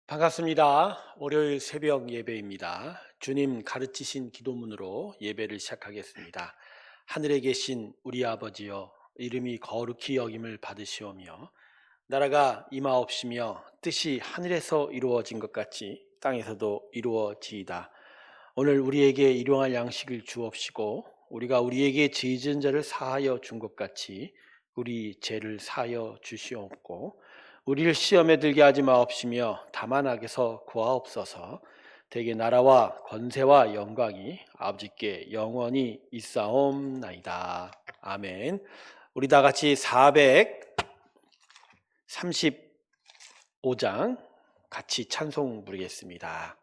반갑습니다. 월요일 새벽 예배입니다. 주님 가르치신 기도문으로 예배를 시작하겠습니다. 하늘에 계신 우리 아버지여, 이름이 거룩히 여김을 받으시오며 나라가 임하옵시며 뜻이 하늘에서 이루어진 것 같이 땅에서도 이루어지이다. 오늘 우리에게 일용할 양식을 주옵시고 우리가 우리에게 죄 지은 자를 사하여 준 것 같이 우리 죄를 사하여 주시옵고 우리를 시험에 들게 하지 마옵시며 다만 악에서 구하옵소서. 대개 나라와 권세와 영광이 아버지께 영원히 있사옵나이다. 아멘. 우리 다 같이 435장 같이 찬송 부르겠습니다.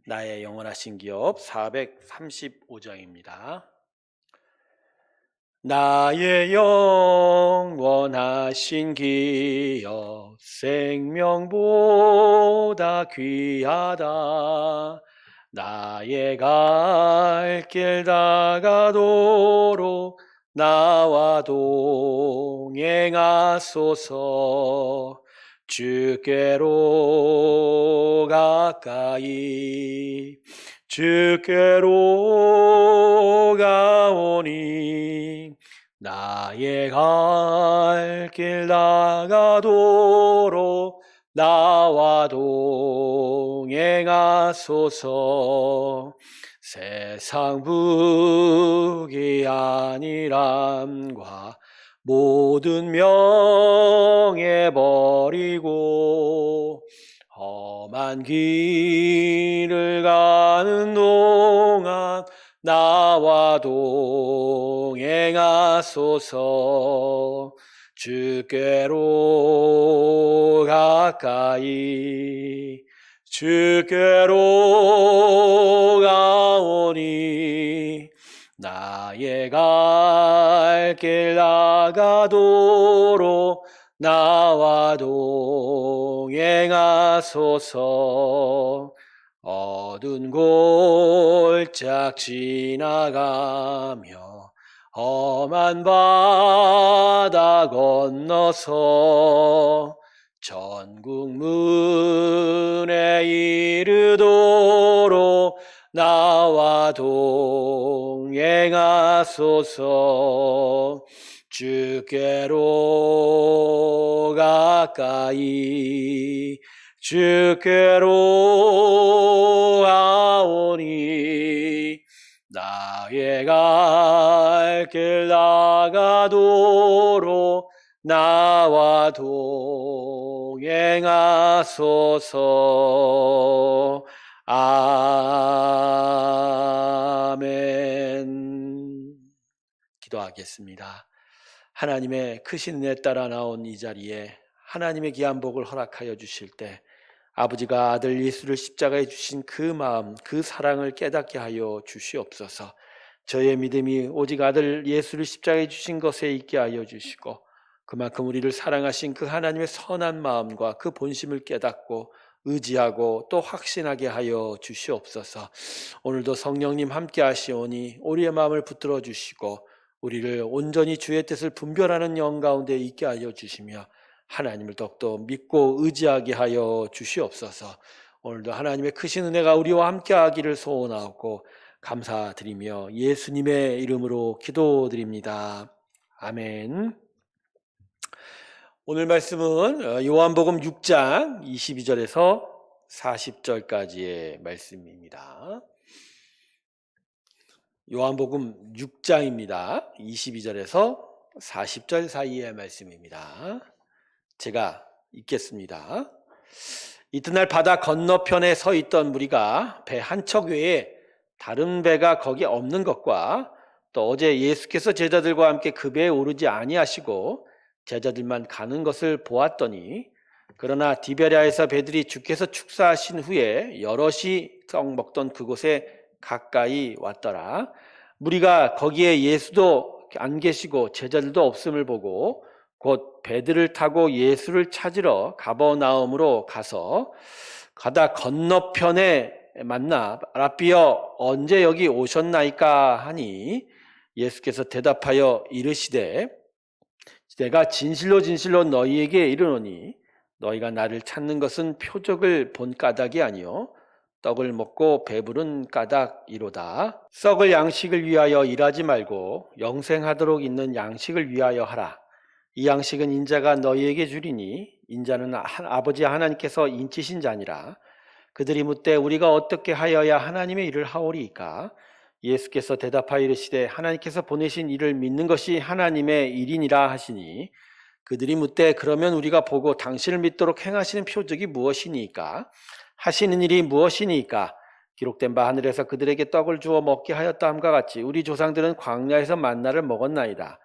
나의 영원하신 기업 435장입니다. 나의 영원하신 기업 생명보다 귀하다. 나의 갈 길 다가도록 나와 동행하소서. 주께로 가까이 주께로 가오니 나의 갈 길 나가도록 나와 동행하소서. 세상 부귀 아니람과 모든 명예 버리고 험한 길을 가는 동안 나와 동행하소서. 주께로 가까이 주께로 가오니 나의 갈 길 나가도록 나와 동행하소서. 어두운 골짝 지나가며 험한 바다 건너서 천국 문에 이르도록 나와 동행하소서. 주께로 가까이 주께로 가오니 나의 갈 길 나가도록 나와 동행하소서. 아멘. 기도하겠습니다. 하나님의 크신 은혜 따라 나온 이 자리에 하나님의 귀한 복을 허락하여 주실 때 아버지가 아들 예수를 십자가에 주신 그 마음, 그 사랑을 깨닫게 하여 주시옵소서. 저의 믿음이 오직 아들 예수를 십자가에 주신 것에 있게 하여 주시고 그만큼 우리를 사랑하신 그 하나님의 선한 마음과 그 본심을 깨닫고 의지하고 또 확신하게 하여 주시옵소서. 오늘도 성령님 함께 하시오니 우리의 마음을 붙들어 주시고 우리를 온전히 주의 뜻을 분별하는 영 가운데 있게 하여 주시며 하나님을 더욱더 믿고 의지하게 하여 주시옵소서. 오늘도 하나님의 크신 은혜가 우리와 함께 하기를 소원하고 감사드리며 예수님의 이름으로 기도드립니다. 아멘. 오늘 말씀은 요한복음 6장 22절에서 40절까지의 말씀입니다. 요한복음 6장입니다. 22절에서 40절 사이의 말씀입니다. 제가 읽겠습니다. 이튿날 바다 건너편에 서 있던 무리가 배 한 척 외에 다른 배가 거기 없는 것과 또 어제 예수께서 제자들과 함께 그 배에 오르지 아니하시고 제자들만 가는 것을 보았더니 그러나 디베랴에서 배들이 주께서 축사하신 후에 여럿이 떡 먹던 그곳에 가까이 왔더라. 무리가 거기에 예수도 안 계시고 제자들도 없음을 보고 곧 배들을 타고 예수를 찾으러 가버나움으로 가서 가다 건너편에 만나 랍비여 언제 여기 오셨나이까 하니 예수께서 대답하여 이르시되 내가 진실로 진실로 너희에게 이르노니 너희가 나를 찾는 것은 표적을 본 까닭이 아니요 떡을 먹고 배부른 까닭이로다. 썩을 양식을 위하여 일하지 말고 영생하도록 있는 양식을 위하여 하라. 이 양식은 인자가 너희에게 주리니 인자는 아버지 하나님께서 인치신 자니라. 그들이 묻되 우리가 어떻게 하여야 하나님의 일을 하오리이까? 예수께서 대답하여 이르시되 하나님께서 보내신 이를 믿는 것이 하나님의 일이니라 하시니 그들이 묻되 그러면 우리가 보고 당신을 믿도록 행하시는 표적이 무엇이니까? 하시는 일이 무엇이니까? 기록된 바 하늘에서 그들에게 떡을 주어 먹게 하였다 함과 같이 우리 조상들은 광야에서 만나를 먹었나이다.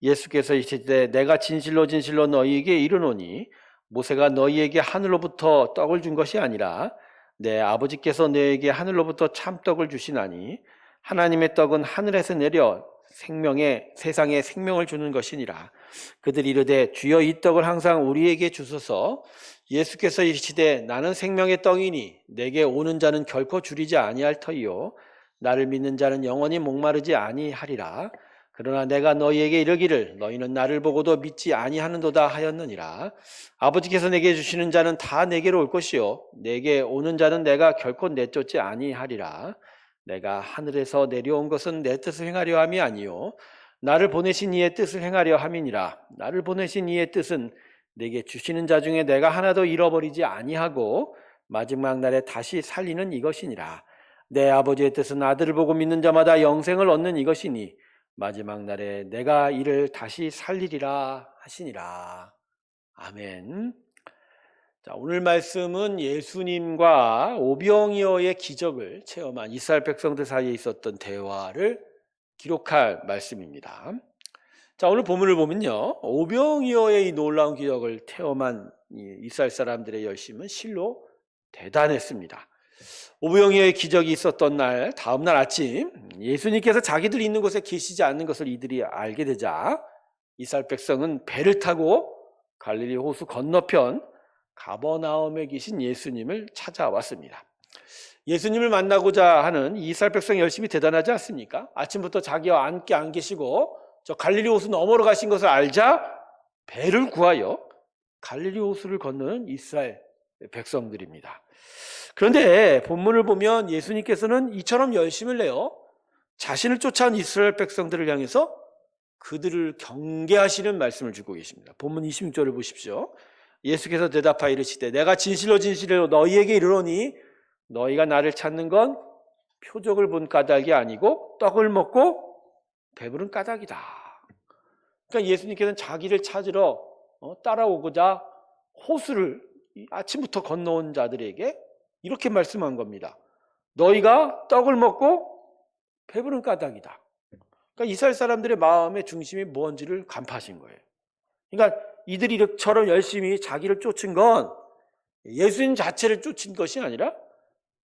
예수께서 이르시되 내가 진실로 진실로 너희에게 이르노니 모세가 너희에게 하늘로부터 떡을 준 것이 아니라 내 아버지께서 너희에게 하늘로부터 참떡을 주시나니 하나님의 떡은 하늘에서 내려 세상에 생명을 주는 것이니라. 그들이 이르되 주여 이 떡을 항상 우리에게 주소서. 예수께서 이르시되 나는 생명의 떡이니 내게 오는 자는 결코 줄이지 아니할 터이요 나를 믿는 자는 영원히 목마르지 아니하리라. 그러나 내가 너희에게 이르기를 너희는 나를 보고도 믿지 아니하는도다 하였느니라. 아버지께서 내게 주시는 자는 다 내게로 올 것이요 내게 오는 자는 내가 결코 내쫓지 아니하리라. 내가 하늘에서 내려온 것은 내 뜻을 행하려 함이 아니요 나를 보내신 이의 뜻을 행하려 함이니라. 나를 보내신 이의 뜻은 내게 주시는 자 중에 내가 하나도 잃어버리지 아니하고 마지막 날에 다시 살리는 이것이니라. 내 아버지의 뜻은 아들을 보고 믿는 자마다 영생을 얻는 이것이니 마지막 날에 내가 이를 다시 살리리라 하시니라. 아멘. 자, 오늘 말씀은 예수님과 오병이어의 기적을 체험한 이스라엘 백성들 사이에 있었던 대화를 기록할 말씀입니다. 자, 오늘 본문을 보면요, 오병이어의 이 놀라운 기적을 체험한 이스라엘 사람들의 열심은 실로 대단했습니다. 오병이어의 기적이 있었던 날 다음 날 아침 예수님께서 자기들이 있는 곳에 계시지 않는 것을 이들이 알게 되자 이스라엘 백성은 배를 타고 갈릴리 호수 건너편 가버나움에 계신 예수님을 찾아왔습니다. 예수님을 만나고자 하는 이스라엘 백성이 열심히 대단하지 않습니까? 아침부터 자기와 함께 안 계시고 저 갈릴리 호수 너머로 가신 것을 알자 배를 구하여 갈릴리 호수를 건너는 이스라엘 백성들입니다. 그런데 본문을 보면 예수님께서는 이처럼 열심을 내어 자신을 쫓아온 이스라엘 백성들을 향해서 그들을 경계하시는 말씀을 주고 계십니다. 본문 26절을 보십시오. 예수께서 대답하여 이르시되 내가 진실로 진실로 너희에게 이르노니 너희가 나를 찾는 건 표적을 본 까닭이 아니고 떡을 먹고 배부른 까닭이다. 그러니까 예수님께서는 자기를 찾으러 따라오고자 호수를 아침부터 건너온 자들에게 이렇게 말씀한 겁니다. 너희가 떡을 먹고 배부른 까닭이다. 그러니까 이스라엘 사람들의 마음의 중심이 뭔지를 간파하신 거예요. 그러니까 이들이 이처럼 열심히 자기를 쫓은 건 예수님 자체를 쫓은 것이 아니라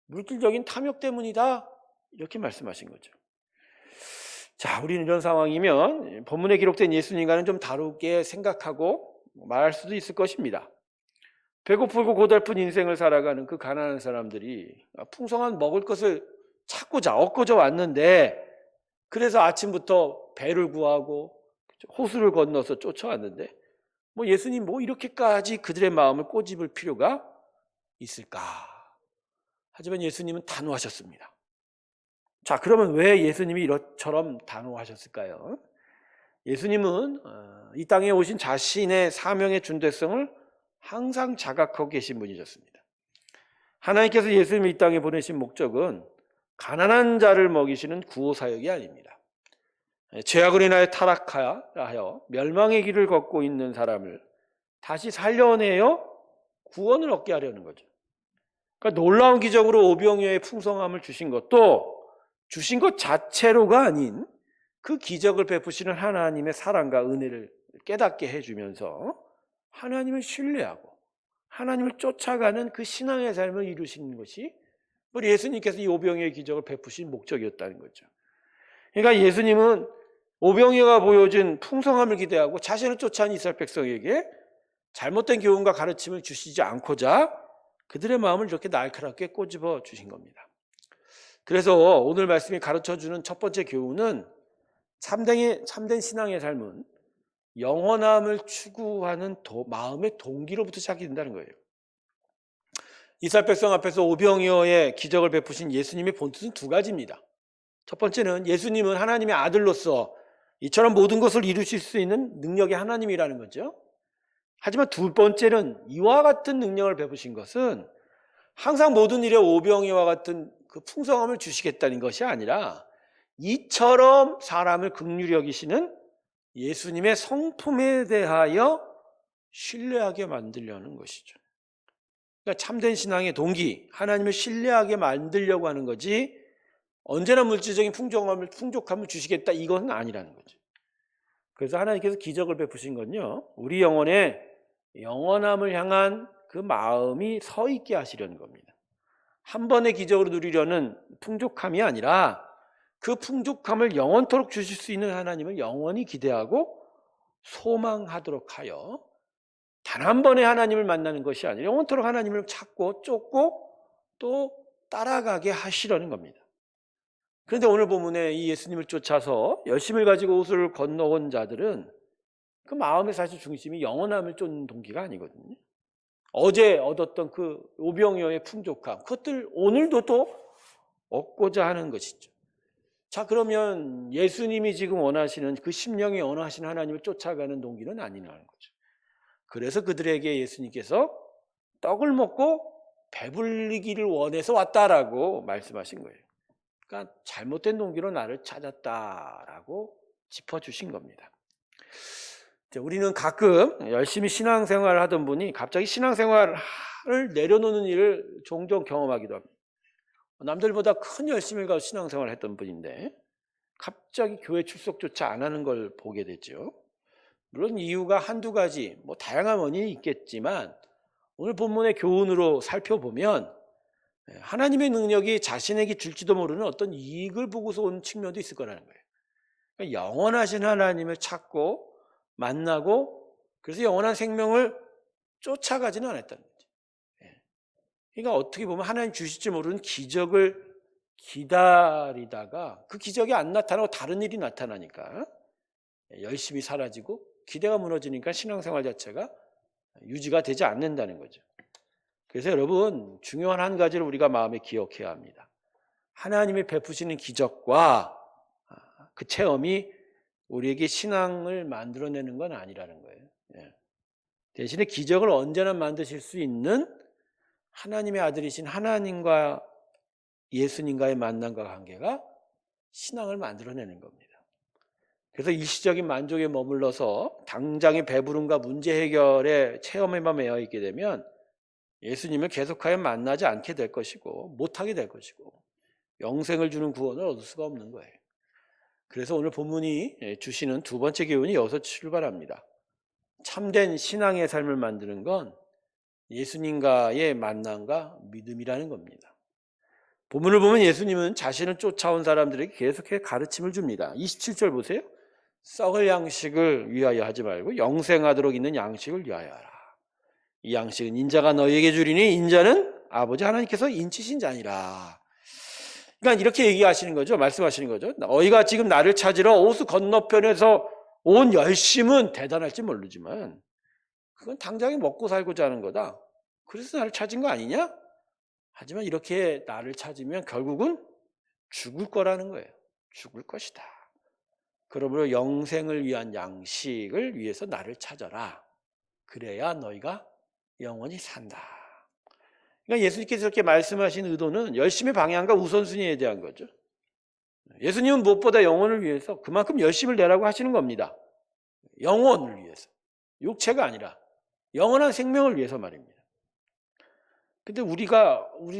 물질적인 탐욕 때문이다. 이렇게 말씀하신 거죠. 자, 우리는 이런 상황이면 본문에 기록된 예수님과는 좀 다르게 생각하고 말할 수도 있을 것입니다. 배고프고 고달픈 인생을 살아가는 그 가난한 사람들이 풍성한 먹을 것을 찾고자 얻고자 왔는데 그래서 아침부터 배를 구하고 호수를 건너서 쫓아왔는데 예수님 이렇게까지 그들의 마음을 꼬집을 필요가 있을까? 하지만 예수님은 단호하셨습니다. 자, 그러면 왜 예수님이 이처럼 단호하셨을까요? 예수님은 이 땅에 오신 자신의 사명의 중대성을 항상 자각하고 계신 분이셨습니다. 하나님께서 예수님을 이 땅에 보내신 목적은 가난한 자를 먹이시는 구호사역이 아닙니다. 죄악을 인하여 타락하여 멸망의 길을 걷고 있는 사람을 다시 살려내어 구원을 얻게 하려는 거죠. 그러니까 놀라운 기적으로 오병이어의 풍성함을 주신 것도 주신 것 자체로가 아닌 그 기적을 베푸시는 하나님의 사랑과 은혜를 깨닫게 해주면서 하나님을 신뢰하고 하나님을 쫓아가는 그 신앙의 삶을 이루시는 것이 우리 예수님께서 이 오병이어의 기적을 베푸신 목적이었다는 거죠. 그러니까 예수님은 오병이어가 보여준 풍성함을 기대하고 자신을 쫓아온 이스라엘 백성에게 잘못된 교훈과 가르침을 주시지 않고자 그들의 마음을 이렇게 날카롭게 꼬집어 주신 겁니다. 그래서 오늘 말씀이 가르쳐주는 첫 번째 교훈은 참된 신앙의 삶은 영원함을 추구하는 마음의 동기로부터 시작이 된다는 거예요. 이스라엘 백성 앞에서 오병이어의 기적을 베푸신 예수님의 본뜻은 두 가지입니다. 첫 번째는 예수님은 하나님의 아들로서 이처럼 모든 것을 이루실 수 있는 능력의 하나님이라는 거죠. 하지만 두 번째는 이와 같은 능력을 베푸신 것은 항상 모든 일에 오병이와 같은 그 풍성함을 주시겠다는 것이 아니라 이처럼 사람을 긍휼히 여기시는 예수님의 성품에 대하여 신뢰하게 만들려는 것이죠. 그러니까 참된 신앙의 동기, 하나님을 신뢰하게 만들려고 하는 거지 언제나 물질적인 풍족함을 주시겠다 이건 아니라는 거죠. 그래서 하나님께서 기적을 베푸신 건요, 우리 영혼의 영원함을 향한 그 마음이 서 있게 하시려는 겁니다. 한 번의 기적으로 누리려는 풍족함이 아니라 그 풍족함을 영원토록 주실 수 있는 하나님을 영원히 기대하고 소망하도록 하여 단 한 번의 하나님을 만나는 것이 아니라 영원토록 하나님을 찾고 쫓고 또 따라가게 하시려는 겁니다. 그런데 오늘 본문에 이 예수님을 쫓아서 열심을 가지고 옷을 건너온 자들은 그 마음의 사실 중심이 영원함을 쫓는 동기가 아니거든요. 어제 얻었던 그 오병이어의 풍족함, 그것들 오늘도 또 얻고자 하는 것이죠. 자, 그러면 예수님이 지금 원하시는 그 심령이 원하시는 하나님을 쫓아가는 동기는 아니라는 거죠. 그래서 그들에게 예수님께서 떡을 먹고 배불리기를 원해서 왔다라고 말씀하신 거예요. 그러니까 잘못된 동기로 나를 찾았다라고 짚어주신 겁니다. 우리는 가끔 열심히 신앙생활을 하던 분이 갑자기 신앙생활을 내려놓는 일을 종종 경험하기도 합니다. 남들보다 큰 열심을 가지고 신앙생활을 했던 분인데 갑자기 교회 출석조차 안 하는 걸 보게 되죠. 물론 이유가 한두 가지, 다양한 원인이 있겠지만 오늘 본문의 교훈으로 살펴보면 하나님의 능력이 자신에게 줄지도 모르는 어떤 이익을 보고서 온 측면도 있을 거라는 거예요. 그러니까 영원하신 하나님을 찾고 만나고 그래서 영원한 생명을 쫓아가지는 않았다는 거죠. 그러니까 어떻게 보면 하나님 주실지 모르는 기적을 기다리다가 그 기적이 안 나타나고 다른 일이 나타나니까 열심히 사라지고 기대가 무너지니까 신앙생활 자체가 유지가 되지 않는다는 거죠. 그래서 여러분 중요한 한 가지를 우리가 마음에 기억해야 합니다. 하나님이 베푸시는 기적과 그 체험이 우리에게 신앙을 만들어내는 건 아니라는 거예요. 대신에 기적을 언제나 만드실 수 있는 하나님의 아들이신 하나님과 예수님과의 만남과 관계가 신앙을 만들어내는 겁니다. 그래서 일시적인 만족에 머물러서 당장의 배부름과 문제 해결의 체험에만 매여 있게 되면 예수님을 계속하여 만나지 않게 될 것이고 못하게 될 것이고 영생을 주는 구원을 얻을 수가 없는 거예요. 그래서 오늘 본문이 주시는 두 번째 교훈이 여기서 출발합니다. 참된 신앙의 삶을 만드는 건 예수님과의 만남과 믿음이라는 겁니다. 본문을 보면 예수님은 자신을 쫓아온 사람들에게 계속해서 가르침을 줍니다. 27절 보세요. 썩을 양식을 위하여 하지 말고 영생하도록 있는 양식을 위하여 하라. 이 양식은 인자가 너희에게 주리니 인자는 아버지 하나님께서 인치신 자니라. 그러니까 이렇게 얘기하시는 거죠. 말씀하시는 거죠. 너희가 지금 나를 찾으러 호수 건너편에서 온 열심은 대단할지 모르지만 그건 당장에 먹고 살고자 하는 거다. 그래서 나를 찾은 거 아니냐? 하지만 이렇게 나를 찾으면 결국은 죽을 거라는 거예요. 죽을 것이다. 그러므로 영생을 위한 양식을 위해서 나를 찾아라. 그래야 너희가 영원히 산다. 그러니까 예수님께서 이렇게 말씀하신 의도는 열심의 방향과 우선순위에 대한 거죠. 예수님은 무엇보다 영혼을 위해서 그만큼 열심을 내라고 하시는 겁니다. 영혼을 위해서. 육체가 아니라 영원한 생명을 위해서 말입니다. 근데 우리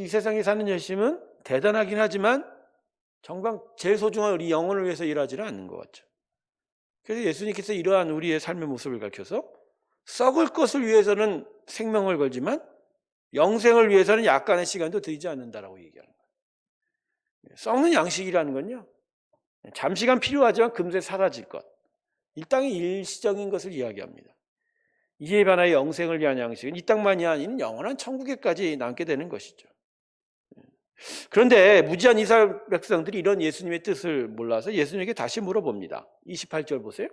이 세상에 사는 열심은 대단하긴 하지만 정말 제일 소중한 우리 영혼을 위해서 일하지는 않는 것 같죠. 그래서 예수님께서 이러한 우리의 삶의 모습을 가르쳐서 썩을 것을 위해서는 생명을 걸지만 영생을 위해서는 약간의 시간도 들이지 않는다라고 얘기하는 거예요. 썩는 양식이라는 건요, 잠시간 필요하지만 금세 사라질 것, 일당의 일시적인 것을 이야기합니다. 이에 반하여 영생을 위한 양식은 이 땅만이 아닌 영원한 천국에까지 남게 되는 것이죠. 그런데 무지한 이스라엘 백성들이 이런 예수님의 뜻을 몰라서 예수님에게 다시 물어봅니다. 28절 보세요.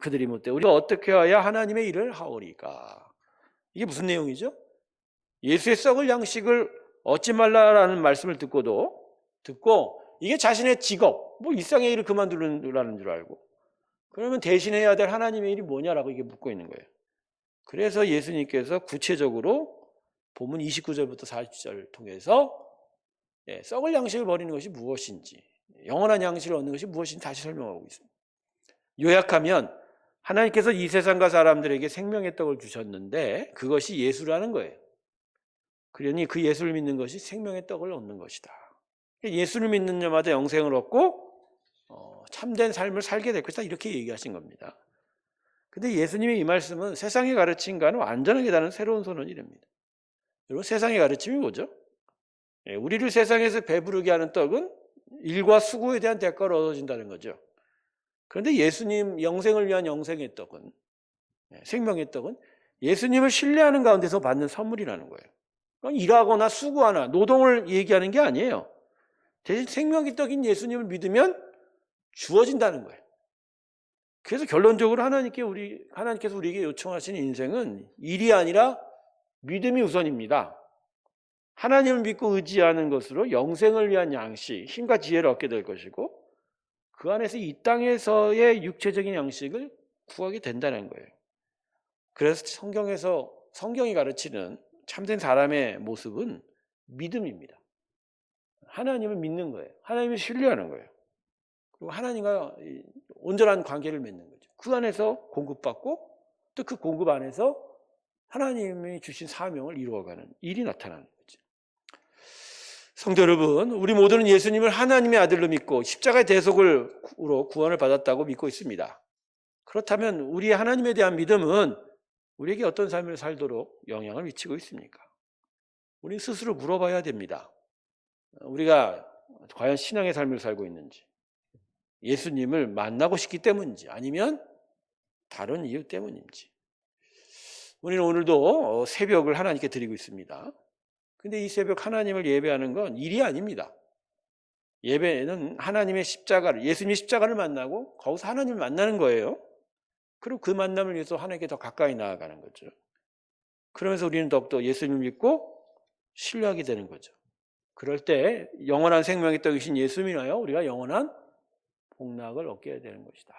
그들이 묻되 우리가 어떻게 해야 하나님의 일을 하오리까? 이게 무슨 내용이죠? 예수의 썩을 양식을 얻지 말라라는 말씀을 듣고 이게 자신의 직업, 뭐 일상의 일을 그만두라는 줄 알고, 그러면 대신해야 될 하나님의 일이 뭐냐라고 이게 묻고 있는 거예요. 그래서 예수님께서 구체적으로 본문 29절부터 40절을 통해서 썩을 양식을 버리는 것이 무엇인지, 영원한 양식을 얻는 것이 무엇인지 다시 설명하고 있습니다. 요약하면 하나님께서 이 세상과 사람들에게 생명의 떡을 주셨는데 그것이 예수라는 거예요. 그러니 그 예수를 믿는 것이 생명의 떡을 얻는 것이다. 예수를 믿는 자마다 영생을 얻고 참된 삶을 살게 될 것이다, 이렇게 얘기하신 겁니다. 근데 예수님의 이 말씀은 세상의 가르침과는 완전하게 다른 새로운 선언이랍니다. 여러분, 세상의 가르침이 뭐죠? 우리를 세상에서 배부르게 하는 떡은 일과 수고에 대한 대가로 얻어진다는 거죠. 그런데 예수님 영생을 위한 영생의 떡은, 생명의 떡은 예수님을 신뢰하는 가운데서 받는 선물이라는 거예요. 그러니까 일하거나 수고하나 노동을 얘기하는 게 아니에요. 대신 생명의 떡인 예수님을 믿으면 주어진다는 거예요. 그래서 결론적으로 하나님께서 우리에게 요청하시는 인생은 일이 아니라 믿음이 우선입니다. 하나님을 믿고 의지하는 것으로 영생을 위한 양식, 힘과 지혜를 얻게 될 것이고, 그 안에서 이 땅에서의 육체적인 양식을 구하게 된다는 거예요. 그래서 성경이 가르치는 참된 사람의 모습은 믿음입니다. 하나님을 믿는 거예요. 하나님을 신뢰하는 거예요. 그리고 하나님과 온전한 관계를 맺는 거죠. 그 안에서 공급받고 또 그 공급 안에서 하나님이 주신 사명을 이루어가는 일이 나타나는 거죠. 성도 여러분, 우리 모두는 예수님을 하나님의 아들로 믿고 십자가의 대속으로 구원을 받았다고 믿고 있습니다. 그렇다면 우리의 하나님에 대한 믿음은 우리에게 어떤 삶을 살도록 영향을 미치고 있습니까? 우리 스스로 물어봐야 됩니다. 우리가 과연 신앙의 삶을 살고 있는지, 예수님을 만나고 싶기 때문인지, 아니면 다른 이유 때문인지. 우리는 오늘도 새벽을 하나님께 드리고 있습니다. 근데 이 새벽 하나님을 예배하는 건 일이 아닙니다. 예배는 하나님의 십자가를, 예수님의 십자가를 만나고 거기서 하나님을 만나는 거예요. 그리고 그 만남을 위해서 하나님께 더 가까이 나아가는 거죠. 그러면서 우리는 더욱더 예수님을 믿고 신뢰하게 되는 거죠. 그럴 때 영원한 생명의 떡이신 예수님이나요, 우리가 영원한 복락을 얻게 되는 것이다.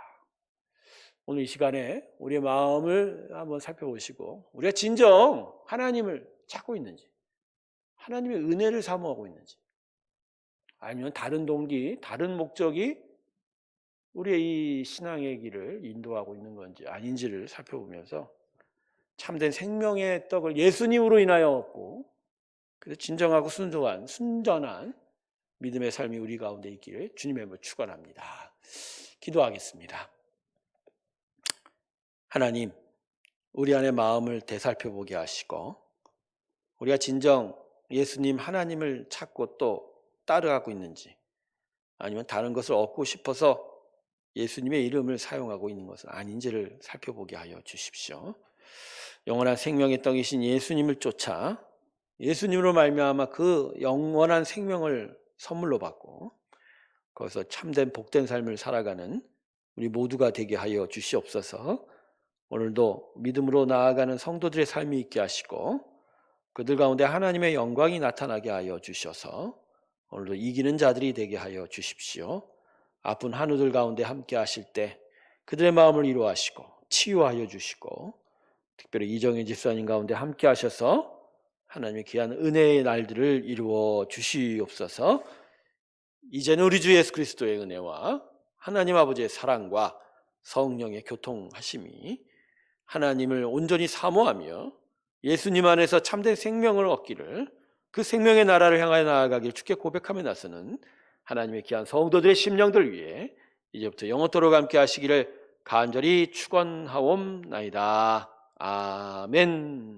오늘 이 시간에 우리의 마음을 한번 살펴보시고, 우리가 진정 하나님을 찾고 있는지, 하나님의 은혜를 사모하고 있는지, 아니면 다른 동기, 다른 목적이 우리의 이 신앙의 길을 인도하고 있는 건지 아닌지를 살펴보면서 참된 생명의 떡을 예수님으로 인하여 얻고, 그래서 진정하고 순전한 믿음의 삶이 우리 가운데 있기를 주님의 이름으로 축원합니다. 기도하겠습니다. 하나님, 우리 안의 마음을 되살펴보게 하시고, 우리가 진정 예수님 하나님을 찾고 또 따라가고 있는지, 아니면 다른 것을 얻고 싶어서 예수님의 이름을 사용하고 있는 것은 아닌지를 살펴보게 하여 주십시오. 영원한 생명의 떡이신 예수님을 쫓아 예수님으로 말미암아 그 영원한 생명을 선물로 받고 거기서 참된 복된 삶을 살아가는 우리 모두가 되게 하여 주시옵소서. 오늘도 믿음으로 나아가는 성도들의 삶이 있게 하시고 그들 가운데 하나님의 영광이 나타나게 하여 주셔서 오늘도 이기는 자들이 되게 하여 주십시오. 아픈 한우들 가운데 함께 하실 때 그들의 마음을 이루하시고 치유하여 주시고, 특별히 이정현 집사님 가운데 함께 하셔서 하나님의 귀한 은혜의 날들을 이루어 주시옵소서. 이제는 우리 주 예수 그리스도의 은혜와 하나님 아버지의 사랑과 성령의 교통하심이 하나님을 온전히 사모하며 예수님 안에서 참된 생명을 얻기를, 그 생명의 나라를 향하여 나아가길 주께 고백하며 나서는 하나님의 귀한 성도들의 심령들 위해 이제부터 영원토록 함께 하시기를 간절히 축원하옵나이다. 아멘.